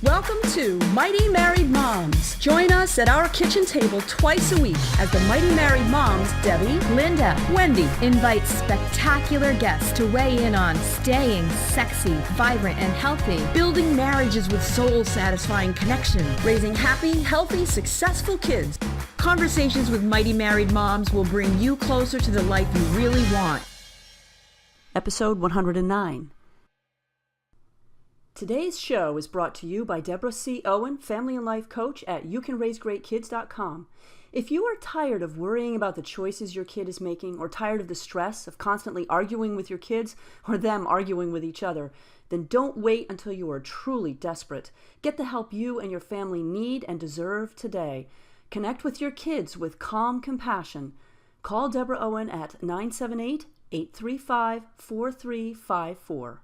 Welcome to Mighty Married Moms. Join us at our kitchen table twice a week as the Mighty Married Moms, Debbie, Linda, Wendy, invite spectacular guests to weigh in on staying sexy, vibrant, and healthy, building marriages with soul-satisfying connection, raising happy, healthy, successful kids. Conversations with Mighty Married Moms will bring you closer to the life you really want. Episode 109. Today's show is brought to you by Deborah C. Owen, Family and Life Coach at youcanraisegreatkids.com. If you are tired of worrying about the choices your kid is making, or tired of the stress of constantly arguing with your kids, or them arguing with each other, then don't wait until you are truly desperate. Get the help you and your family need and deserve today. Connect with your kids with calm compassion. Call Deborah Owen at 978-835-4354.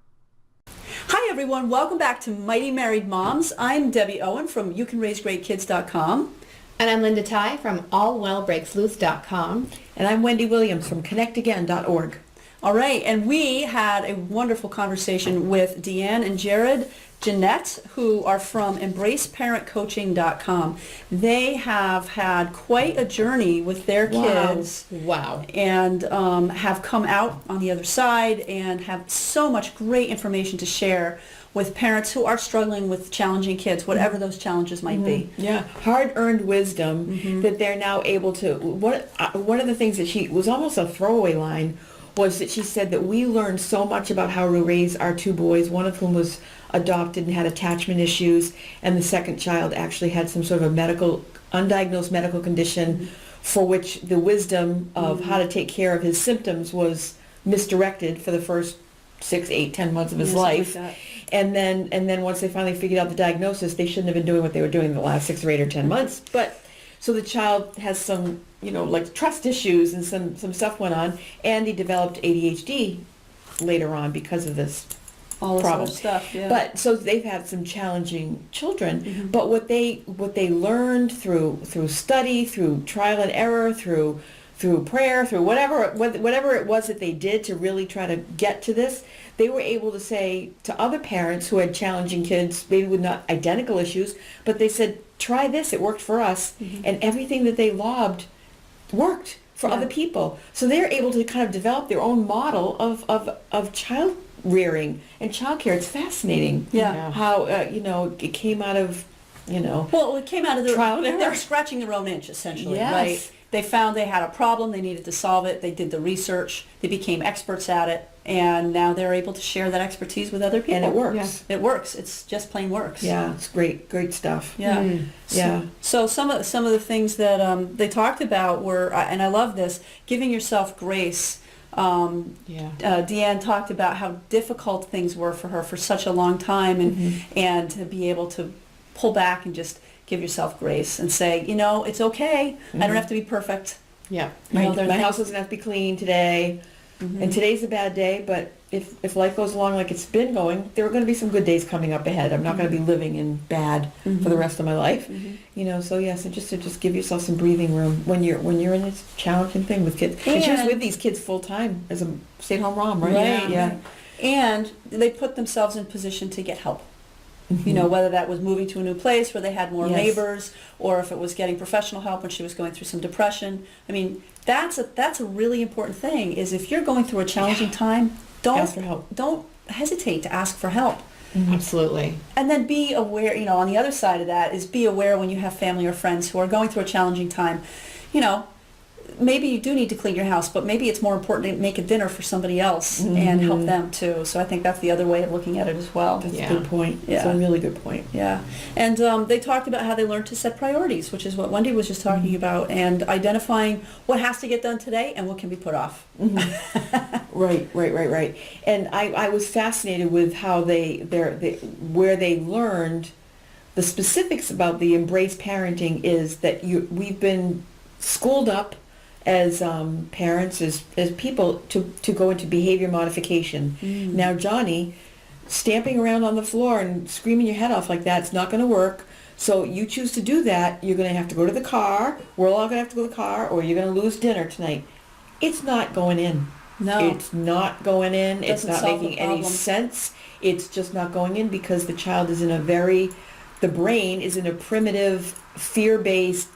Hi everyone, welcome back to Mighty Married Moms. I'm Debbie Owen from youcanraisegreatkids.com. And I'm Linda Tighe from allwellbreaksloose.com. And I'm Wendy Williams from connectagain.org. All right, and we had a wonderful conversation with DeAnn and Jared Jennette, who are from embraceparentcoaching.com. They have had quite a journey with their kids. Wow. And have come out on the other side and have so much great information to share with parents who are struggling with challenging kids, whatever those challenges might be. Yeah, hard-earned wisdom that they're now able to. One of the things that she was almost a throwaway line was that she said that we learned so much about how to raise our two boys, one of whom was adopted and had attachment issues, and the second child actually had some sort of undiagnosed medical condition for which the wisdom of how to take care of his symptoms was misdirected for the first 6, 8, 10 months of his life. Like and then once they finally figured out the diagnosis, they shouldn't have been doing what they were doing the last 6 or 8 or 10 months. But so the child has some, like trust issues and some stuff went on, and he developed ADHD later on because of this all this problem. other stuff, yeah. But so they've had some challenging children. But what they learned through study, through trial and error, through prayer, through whatever it was that they did to really try to get to this, they were able to say to other parents who had challenging kids, maybe with not identical issues, but they said, try this, it worked for us. And everything that they lobbed worked for other people. So they're able to kind of develop their own model of child rearing and child care. It's fascinating how, it came out of, Well, it came out of trial and error. They're scratching their own itch, essentially, Yes. right? They found they had a problem, they needed to solve it, they did the research, they became experts at it, and now they're able to share that expertise with other people. And it works. Yeah. It works. It's just plain works. Yeah, it's great stuff. Yeah. Yeah. So some of the things that they talked about were, and I love this, giving yourself grace. DeAnn talked about how difficult things were for her for such a long time, and to be able to pull back and just give yourself grace and say, it's okay. I don't have to be perfect. Yeah. My house doesn't have to be clean today. And today's a bad day, but if life goes along like it's been going, there are going to be some good days coming up ahead. I'm not going to be living in bad for the rest of my life. So yes, and just give yourself some breathing room when you're in this challenging thing with kids. And she was with these kids full time as a stay-at-home mom, right? Right. Yeah. And they put themselves in position to get help. Whether that was moving to a new place where they had more neighbors, or if it was getting professional help when she was going through some depression. I mean, that's a really important thing, is if you're going through a challenging time, Ask for help. Don't hesitate to ask for help. Absolutely. And then be aware, on the other side of that is be aware when you have family or friends who are going through a challenging time. Maybe you do need to clean your house, but maybe it's more important to make a dinner for somebody else and help them too. So I think that's the other way of looking at it as well. That's a good point. Yeah. It's a really good point. Yeah. And they talked about how they learned to set priorities, which is what Wendy was just talking about, and identifying what has to get done today and what can be put off. Right. And I was fascinated with how where they learned the specifics about the embrace parenting is that we've been schooled up as parents, as people, to go into behavior modification. Now Johnny, stamping around on the floor and screaming your head off like that, it's not going to work. So you choose to do that, you're going to have to go to the car, we're all going to have to go to the car, or you're going to lose dinner tonight. It's not going in. No. It's not going in. It's not solve the making any problem. sense. It's just not going in because the child is in a very the brain is in a primitive, fear-based,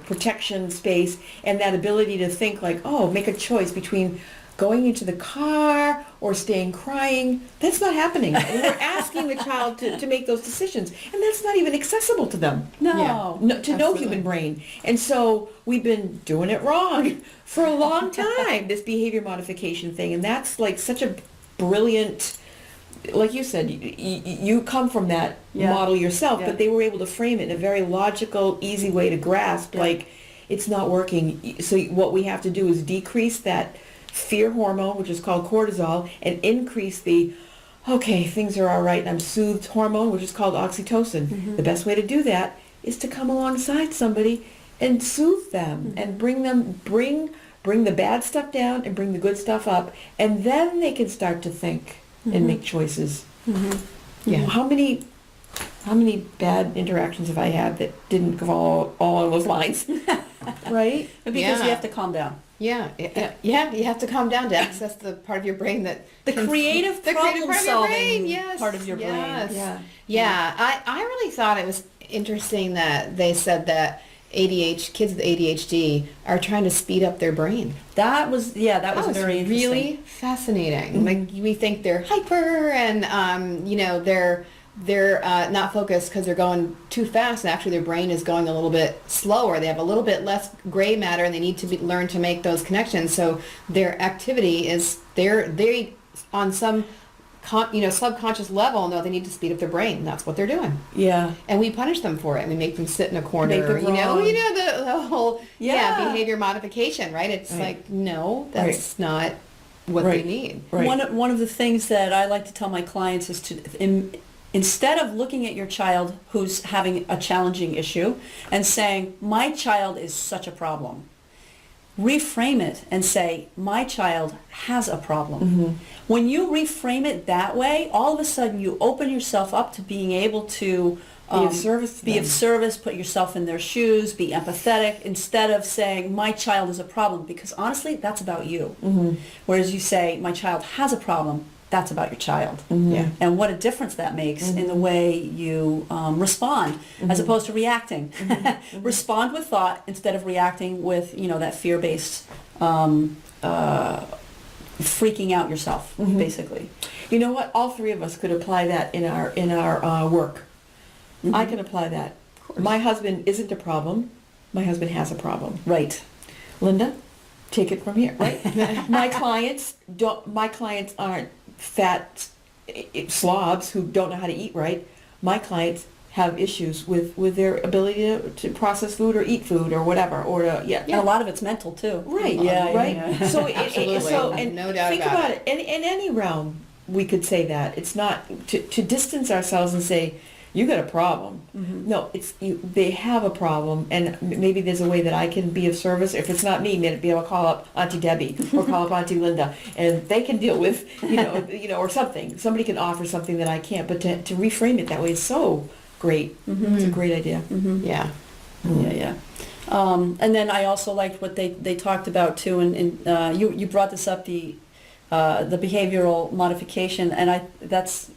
protection space, and that ability to think like, oh, make a choice between going into the car or staying crying, that's not happening. And we're asking the child to make those decisions, and that's not even accessible to them. No. No human brain. And so we've been doing it wrong for a long time, this behavior modification thing, and that's like such a brilliant, like you said, you come from that model yourself, but they were able to frame it in a very logical, easy way to grasp, like, it's not working. So what we have to do is decrease that fear hormone, which is called cortisol, and increase the, okay, things are all right, and I'm soothed hormone, which is called oxytocin. The best way to do that is to come alongside somebody and soothe them and bring the bad stuff down and bring the good stuff up, and then they can start to think and make choices. Yeah. How many bad interactions have I had that didn't go all on those lines? Right? Because you have to calm down. Yeah, you have to calm down to access the part of your brain that The creative problem-solving part of your brain. I really thought it was interesting that they said that kids with ADHD are trying to speed up their brain. That was very interesting. Really fascinating. Like, we think they're hyper and they're not focused because they're going too fast, and actually their brain is going a little bit slower. They have a little bit less gray matter, and they need to learn to make those connections. So their activity is they on some subconscious level know they need to speed up their brain. That's what they're doing. Yeah. And we punish them for it. We make them sit in a corner. Make them wrong. The whole behavior modification, right? It's like, no, that's not what they need. Right. One of the things that I like to tell my clients is to instead of looking at your child who's having a challenging issue and saying, my child is such a problem, reframe it and say, my child has a problem. When you reframe it that way, all of a sudden you open yourself up to being able to be of service, put yourself in their shoes, be empathetic, instead of saying, my child is a problem, because honestly, that's about you. Whereas you say, my child has a problem, that's about your child. And what a difference that makes in the way you respond, as opposed to reacting. Respond with thought instead of reacting with, that fear-based freaking out yourself, basically. You know what? All three of us could apply that in our work. I can apply that. My husband isn't a problem. My husband has a problem. Right. Linda, take it from here. Right. My clients aren't fat slobs who don't know how to eat right. My clients have issues with their ability to process food or eat food or whatever, or and a lot of it's mental too. Right. Yeah. So Absolutely. no doubt think about it. In any realm, we could say that. It's not to distance ourselves and say, you got a problem. No, it's they have a problem, and maybe there's a way that I can be of service. If it's not me, maybe I'll call up Auntie Debbie or call up Auntie Linda, and they can deal with, or something. Somebody can offer something that I can't. But to reframe it that way is so great. It's a great idea. Yeah. And then I also liked what they talked about too, and you brought this up, the behavioral modification, and that's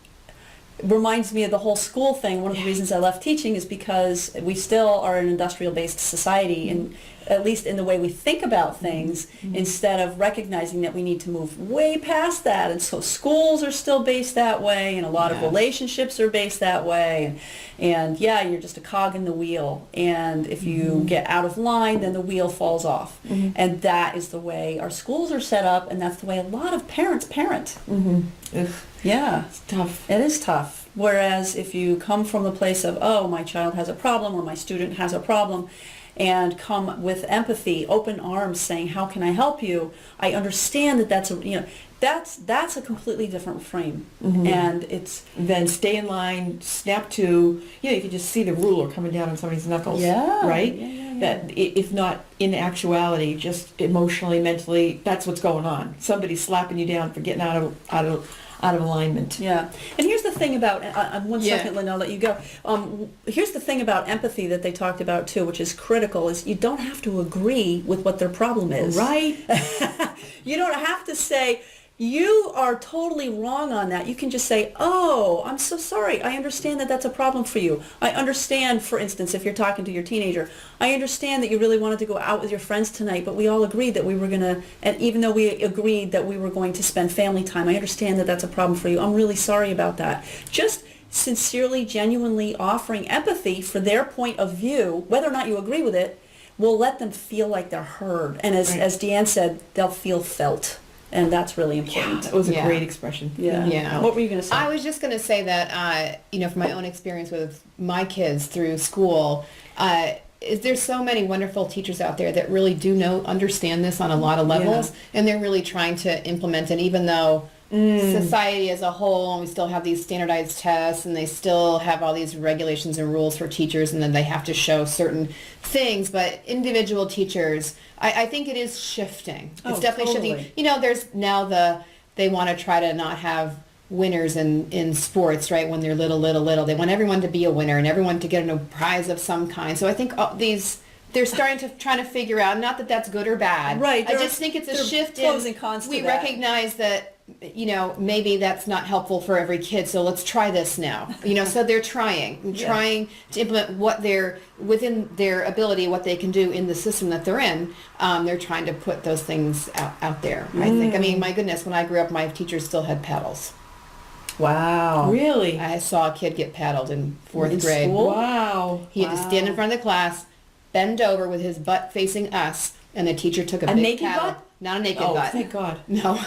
reminds me of the whole school thing. One of the reasons I left teaching is because we still are an industrial-based society, and at least in the way we think about things, instead of recognizing that we need to move way past that. And so schools are still based that way, and a lot of relationships are based that way. And you're just a cog in the wheel. And if you get out of line, then the wheel falls off. And that is the way our schools are set up, and that's the way a lot of parents parent. Yeah. It's tough. It is tough. Whereas if you come from the place of, oh, my child has a problem or my student has a problem, and come with empathy, open arms, saying, how can I help you? I understand that that's a completely different frame. And it's then stay in line, snap to, you can just see the ruler coming down on somebody's knuckles. Right? That if not in actuality, just emotionally, mentally, that's what's going on. Somebody's slapping you down for getting out of alignment. Yeah. And here's the thing about, one second, Lynn, I'll let you go. Here's the thing about empathy that they talked about too, which is critical, is you don't have to agree with what their problem is. Right. You don't have to say, You are totally wrong on that. You can just say, oh, I'm so sorry. I understand that that's a problem for you. I understand, for instance, if you're talking to your teenager, I understand that you really wanted to go out with your friends tonight, but we all agreed that we were going to, and even though we agreed that we were going to spend family time, I understand that that's a problem for you. I'm really sorry about that. Just sincerely, genuinely offering empathy for their point of view, whether or not you agree with it, will let them feel like they're heard. And as DeAnn said, they'll feel felt. And that's really important. That was a great expression. Yeah. What were you going to say? I was just going to say that, from my own experience with my kids through school, there's so many wonderful teachers out there that really do understand this on a lot of levels, and they're really trying to implement it, even though society as a whole, we still have these standardized tests, and they still have all these regulations and rules for teachers, and then they have to show certain things. But individual teachers, I think it is shifting. It's definitely shifting. There's now they want to try to not have winners in sports, right? When they're little, they want everyone to be a winner and everyone to get a prize of some kind. So I think they're starting to try to figure out, not that that's good or bad. Right. I just think it's a shift pros and cons to we that. recognize that, maybe that's not helpful for every kid, so let's try this now. So they're trying to implement what within their ability, what they can do in the system that they're in. They're trying to put those things out there, I think. My goodness, when I grew up, my teachers still had paddles. Wow. Really? I saw a kid get paddled in fourth grade. School? Wow. He had to stand in front of the class, bend over with his butt facing us, and the teacher took a big naked paddle. butt? Not a naked Oh, butt. thank God. No.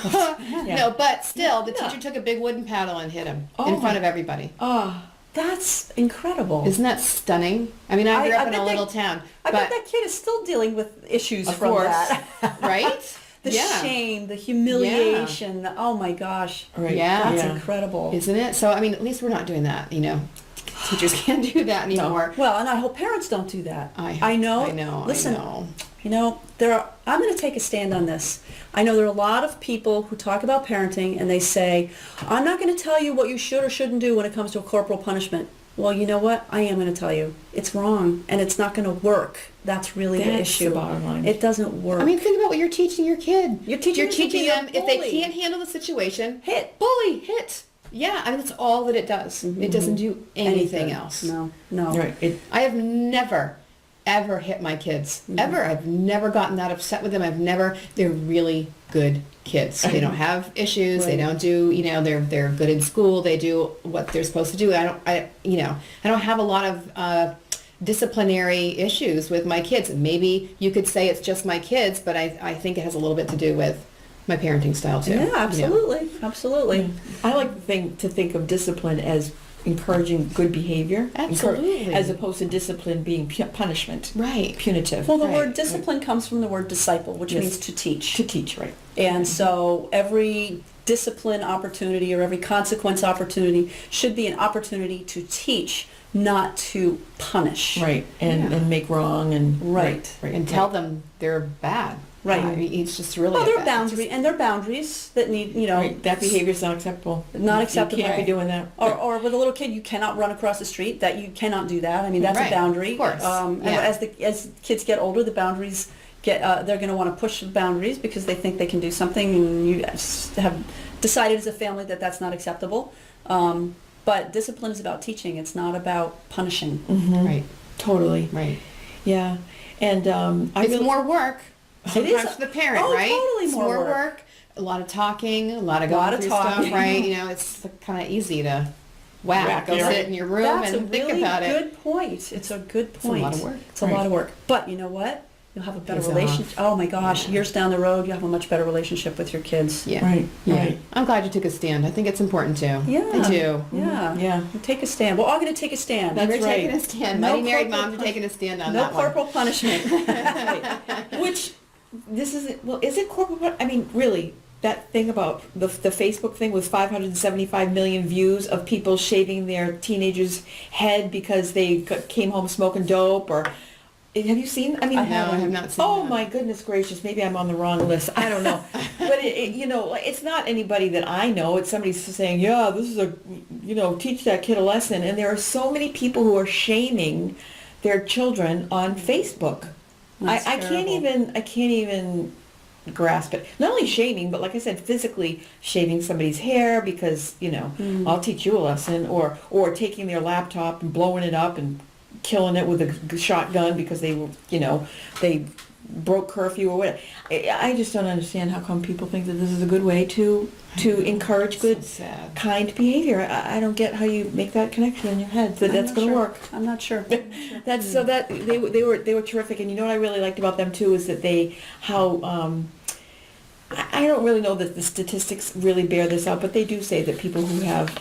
No, but still, the teacher took a big wooden paddle and hit him in front of everybody. Oh, That's incredible. Isn't that stunning? I grew up in a little town. I bet that kid is still dealing with issues Of from course. that. Right? The shame, the humiliation. Oh my gosh. right. Yeah. That's incredible. Isn't it? So, at least we're not doing that, Teachers can't do that anymore. Well, and I hope parents don't do that. I know. Listen, I'm going to take a stand on this. I know there are a lot of people who talk about parenting and they say, I'm not going to tell you what you should or shouldn't do when it comes to a corporal punishment. Well, you know what? I am going to tell you. It's wrong and it's not going to work. That's really the issue. The bottom line. It doesn't work. Think about what you're teaching your kid. You're teaching them, if they bully. can't handle the situation, Hit. bully, hit. Yeah, that's all that it does. It doesn't do anything else. No. Right. I have never, ever hit my kids. Ever. I've never gotten that upset with them. They're really good kids. They don't have issues. They don't do, they're good in school. They do what they're supposed to do. I don't have a lot of disciplinary issues with my kids. And maybe you could say it's just my kids, but I think it has a little bit to do with my parenting style too. Yeah, absolutely. Absolutely. I like to think of discipline as encouraging good behavior. Absolutely. As opposed to discipline being punishment. Right. Punitive. Well, the word discipline comes from the word disciple, which means to teach. To teach, right. And so every discipline opportunity or every consequence opportunity should be an opportunity to teach, not to punish. Right. And make wrong and Right. And tell them they're bad. Right. It's just really Well, there are bad. boundaries, and there are boundaries that need, Right. That behavior is not acceptable. Not acceptable. You can't be doing that. Or with a little kid, you cannot run across the street. That you cannot do that. That's Right. a boundary. Of course. And as kids get older, the boundaries they're going to want to push the boundaries because they think they can do something, and you have decided as a family that that's not acceptable. But discipline is about teaching. It's not about punishing. Mm-hmm. Right. Totally. Right. Yeah. And It's more work. Sometimes for the parent, right? Totally it's more work. A lot of talking, a lot of going through stuff, right? It's kind of easy to go sit in your room and think about it. That's a really good point. It's a good point. It's a lot of work. It's a lot of work. But you know what? You'll have a better relationship. Oh my gosh, years down the road, you have a much better relationship with your kids. Yeah. Right. Yeah. Right. I'm glad you took a stand. I think it's important too. Yeah. I do. Yeah. Yeah. Take a stand. We're all going to take a stand. That's We're right. taking a stand. No Mighty married corporal moms are taking a stand on No that one. corporal punishment. Which is it corporal? Really, that thing about the Facebook thing with 575 million views of people shaving their teenager's head because they came home smoking dope, or have you seen? No, I have not seen Oh that. my goodness gracious! Maybe I'm on the wrong list. I don't know, but it's not anybody that I know. It's somebody saying, "Yeah, this is teach that kid a lesson." And there are so many people who are shaming their children on Facebook. I can't even grasp it. Not only shaming, but like I said, physically shaving somebody's hair because, I'll teach you a lesson, or taking their laptop and blowing it up and killing it with a shotgun because they were, they broke curfew or whatever. I just don't understand how come people think that this is a good way to encourage good, kind behavior. I don't get how you make that connection in your head that that's going to work. I'm not sure. That's so that they were terrific, and you know what I really liked about them too is that I don't really know that the statistics really bear this out, but they do say that people who have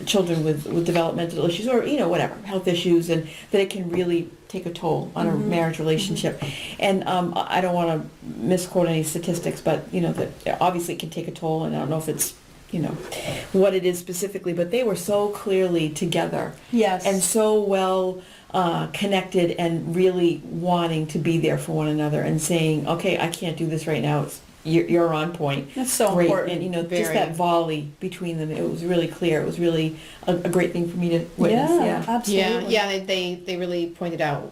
children with developmental issues or whatever health issues, and that it can really take a toll on a marriage relationship. And I don't want to misquote any statistics, but that obviously it can take a toll, and I don't know if it's what it is specifically, but they were so clearly together, Yes. and so well connected, and really wanting to be there for one another, and saying, okay, I can't do this right now. You're on point. That's so great. important. And just that volley between them, it was really clear. It was really a great thing for me to witness. Yeah. Absolutely. Yeah. They really pointed out,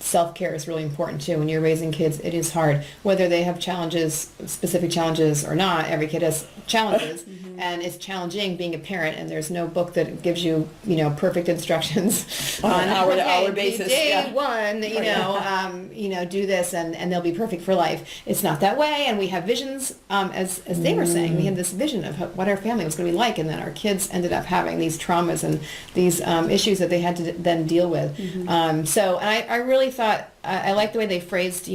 self-care is really important too. When you're raising kids, it is hard. Whether they have challenges, specific challenges or not, every kid has challenges. And it's challenging being a parent, and there's no book that gives you, perfect instructions on an hour-to-hour basis. Day one, do this and they'll be perfect for life. It's not that way, and we have visions, as they were saying. We had this vision of what our family was going to be like, and then our kids ended up having these traumas and these issues that they had to then deal with. So I really thought, I like the way they phrased,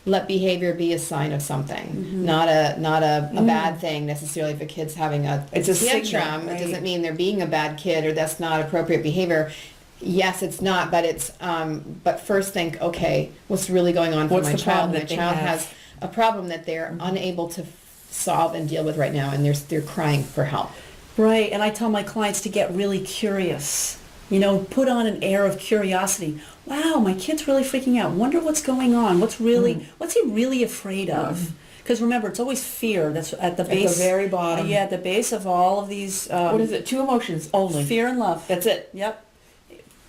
let behavior be a sign of something, not a bad thing necessarily. If a kid's having a It's a tantrum, signal, right? It doesn't mean they're being a bad kid or that's not appropriate behavior. Yes, it's not, but it's but first think, okay, what's really going on for What's my the child? problem My that they child have? has a problem that they're unable to solve and deal with right now, and they're crying for help. Right, and I tell my clients to get really curious. Put on an air of curiosity. Wow, my kid's really freaking out. Wonder what's going on. What's he really afraid of? Because remember, it's always fear that's at the base. At the very bottom. Yeah, at the base of all of these. What is it? 2 emotions only. Fear and love. That's it. Yep.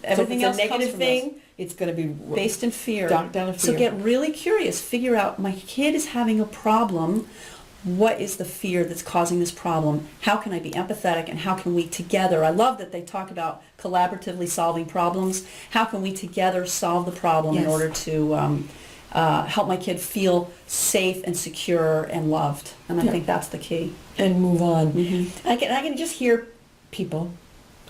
Everything else comes negative from thing, those. it's going to be Based in fear. down to fear. So get really curious. Figure out, my kid is having a problem. What is the fear that's causing this problem? How can I be empathetic, and how can we together, I love that they talk about collaboratively solving problems. How can we together solve the problem in order to help my kid feel safe and secure and loved? And I think that's the key. And move on. I can just hear people,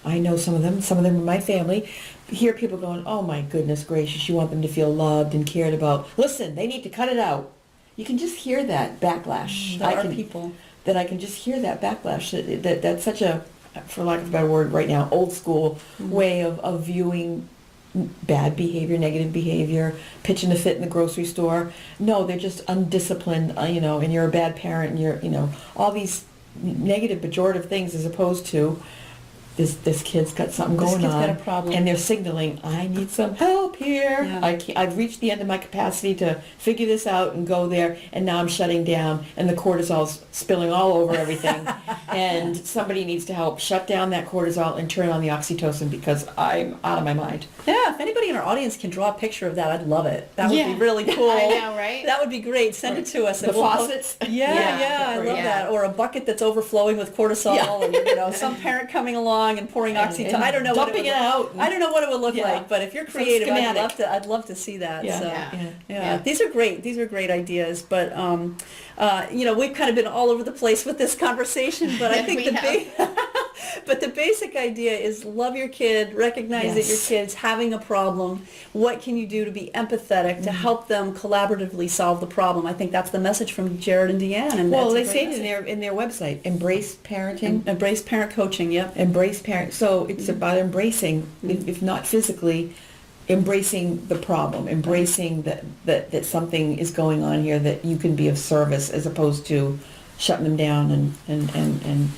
I know some of them in my family, hear people going, oh my goodness gracious, you want them to feel loved and cared about. Listen, they need to cut it out. You can just hear that backlash. People. That I can just hear that backlash. That's such a, for lack of a better word right now, old school way of viewing bad behavior, negative behavior, pitching a fit in the grocery store. No, they're just undisciplined, and you're a bad parent, and you're, all these negative, pejorative things, as opposed to this kid's got something going on. This kid's got a problem. And they're signaling, I need some help here. Yeah. I've reached the end of my capacity to figure this out and go there, and now I'm shutting down, and the cortisol's spilling all over everything. And somebody needs to help shut down that cortisol and turn on the oxytocin, because I'm out of my mind. Yeah, if anybody in our audience can draw a picture of that, I'd love it. That would Yeah. be really cool. I know, right? That would be great. Send it to us. The and we'll- faucets? Yeah, I love that. Or a bucket that's overflowing with cortisol, and some parent coming along and pouring oxytocin. I don't know what dumping it out. I don't know what it would look Yeah. like, but if you're Some creative, schematic. I'd love to see that. Yeah. So, Yeah. These are great. These are great ideas. But we've kind of been all over the place with this conversation. But I think We but the basic idea is love your kid, recognize that your kid's having a problem. What can you do to be empathetic to help them collaboratively solve the problem? I think that's the message from Jared and DeAnn. And Well, that's they a great say it message. in their website, embrace parenting. Embrace parent coaching. Yep. Embrace parent. So it's about embracing, if not physically, embracing the problem, embracing that something is going on here, that you can be of service, as opposed to shutting them down and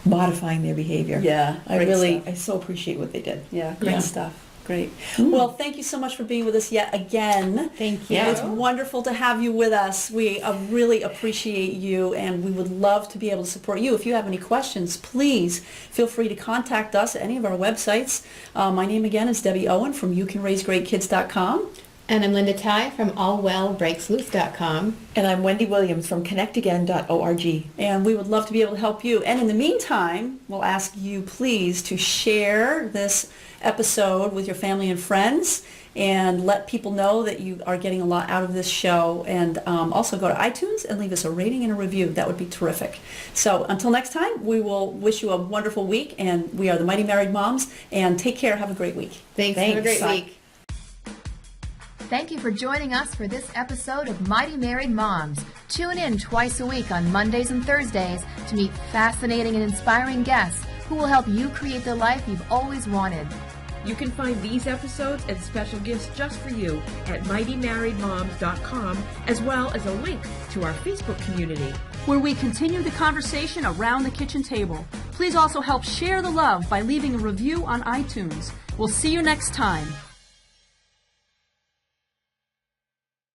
modifying their behavior. Yeah, I so appreciate what they did. Yeah, great stuff. Great. Well, thank you so much for being with us yet again. Thank you. It's wonderful to have you with us. We really appreciate you, and we would love to be able to support you. If you have any questions, please feel free to contact us at any of our websites. My name again is Debbie Owen from youcanraisegreatkids.com. And I'm Linda Tighe from allwellbreaksloose.com. And I'm Wendy Williams from connectagain.org. And we would love to be able to help you. And in the meantime, we'll ask you please to share this episode with your family and friends and let people know that you are getting a lot out of this show. And also go to iTunes and leave us a rating and a review. That would be terrific. So until next time, we will wish you a wonderful week. And we are the Mighty Married Moms. And take care. Have a great week. Thanks. Have a great week. Thank you for joining us for this episode of Mighty Married Moms. Tune in twice a week on Mondays and Thursdays to meet fascinating and inspiring guests who will help you create the life you've always wanted. You can find these episodes and special gifts just for you at mightymarriedmoms.com, as well as a link to our Facebook community, where we continue the conversation around the kitchen table. Please also help share the love by leaving a review on iTunes. We'll see you next time.